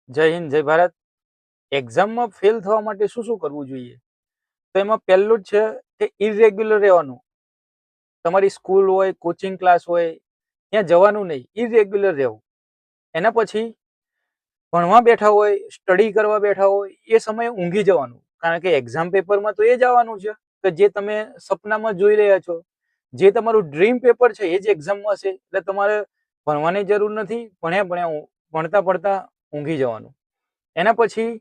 જય હિન્દ, જય ભારત. એક્ઝામમાં ફેલ થવા માટે શું શું કરવું જોઈએ? તો એમાં પહેલું જ છે કે ઇરેગ્યુલર રહેવાનું. તમારી સ્કૂલ હોય, કોચિંગ ક્લાસ હોય, ત્યાં જવાનું નહીં, ઇરેગ્યુલર રહેવું. એના પછી ભણવા બેઠા હોય, સ્ટડી કરવા બેઠા હોય, એ સમયે ઊંઘી જવાનું. કારણ કે એક્ઝામ પેપરમાં તો એ જ આવવાનું છે કે જે તમે સપનામાં જોઈ રહ્યા છો, જે તમારું ડ્રીમ પેપર છે એ જ એક્ઝામમાં હશે. એટલે તમારે ભણવાની જરૂર નથી, ભણતા ભણતા ઊંઘી જવાનું. એના પછી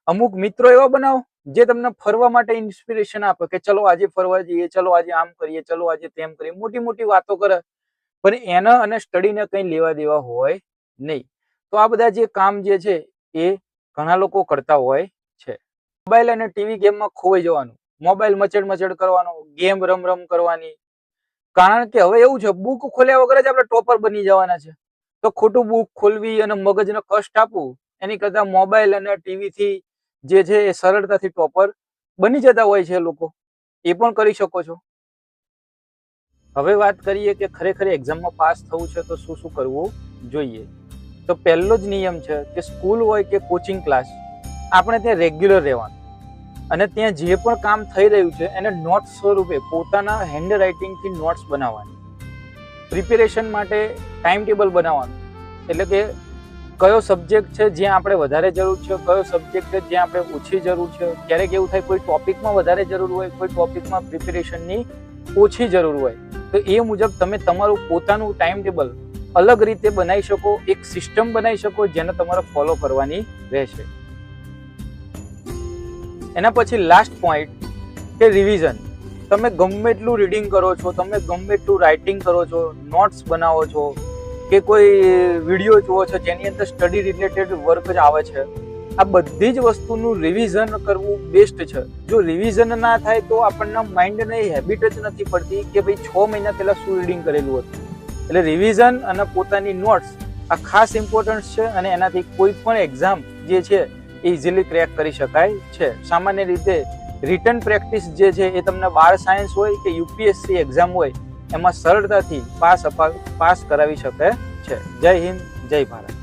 અમુક મિત્રો એવા બનાવો જે તમને ફરવા માટે ઇન્સ્પિરેશન આપે કે ચલો આજે ફરવા જઈએ, ચલો આજે આમ કરીએ, ચલો આજે તેમ કરીએ, મોટી મોટી વાતો કરે, પણ એના અને સ્ટડીને કંઈ લેવા દેવા હોય નહીં. તો આ બધા જે કામ જે છે એ ઘણા લોકો કરતા હોય છે. મોબાઈલ અને ટીવી ગેમમાં ખોવાઈ જવાનું, મોબાઈલ મચડ મચડ કરવાનો, ગેમ રમ રમ કરવાની. કારણ કે હવે એવું છે, બુક ખોલ્યા વગર જ આપણે ટોપર બની જવાના છે. તો ખોટું બુક ખોલવી અને મગજને કષ્ટ આપવું એની કરતા મોબાઈલ અને ટીવી થી જે છે એ સરળતાથી ટોપર બની જતા હોય છે લોકો. એ પણ કરી શકો છો. હવે વાત કરીએ કે ખરેખર એક્ઝામમાં પાસ થવું છે તો શું શું કરવું જોઈએ. તો પહેલો જ નિયમ છે કે સ્કૂલ હોય કે કોચિંગ ક્લાસ, આપણે ત્યાં રેગ્યુલર રહેવાનું. અને ત્યાં જે પણ કામ થઈ રહ્યું છે એને નોટ્સ સ્વરૂપે પોતાના હેન્ડ રાઇટિંગથી નોટ્સ બનાવવાની. પ્રિપેરેશન માટે ટાઈમ ટેબલ બનાવવાનું. એટલે કે કયો સબ્જેક્ટ છે જ્યાં આપણે વધારે જરૂર છે, કયો સબ્જેક્ટ છે જ્યાં આપણે ઓછી જરૂર છે. ક્યારેક એવું થાય કોઈ ટોપિકમાં વધારે જરૂર હોય, કોઈ ટોપિકમાં પ્રિપેરેશનની ઓછી જરૂર હોય. તો એ મુજબ તમે તમારું પોતાનું ટાઈમ ટેબલ અલગ રીતે બનાવી શકો, એક સિસ્ટમ બનાવી શકો જેને તમારે ફોલો કરવાની રહેશે. એના પછી લાસ્ટ પોઈન્ટ કે રિવિઝન. તમે ગમે એટલું રીડિંગ કરો છો, તમે ગમે એટલું રાઇટિંગ કરો છો, નોટ્સ બનાવો છો કે કોઈ વિડીયો જુઓ છો જેની અંદર સ્ટડી રિલેટેડ વર્ક જ આવે છે, આ બધી જ વસ્તુનું રિવિઝન કરવું બેસ્ટ છે. જો રિવિઝન ના થાય તો આપણના માઇન્ડને હેબિટ જ નથી પડતી કે ભાઈ 6 મહિના પહેલા શું રીડિંગ કરેલું હતું. એટલે રિવિઝન અને પોતાની નોટ્સ આ ખાસ ઇમ્પોર્ટન્સ છે અને એનાથી કોઈ પણ એક્ઝામ જે છે એ ઇઝીલી ક્રેક કરી શકાય છે. સામાન્ય રીતે રિટન પ્રેક્ટિસ જે છે એ તમને બાર સાયન્સ હોય કે યુપીએસસી એક્ઝામ હોય એમાં સરળતાથી પાસ કરાવી શકે છે. જય હિન્દ, જય ભારત.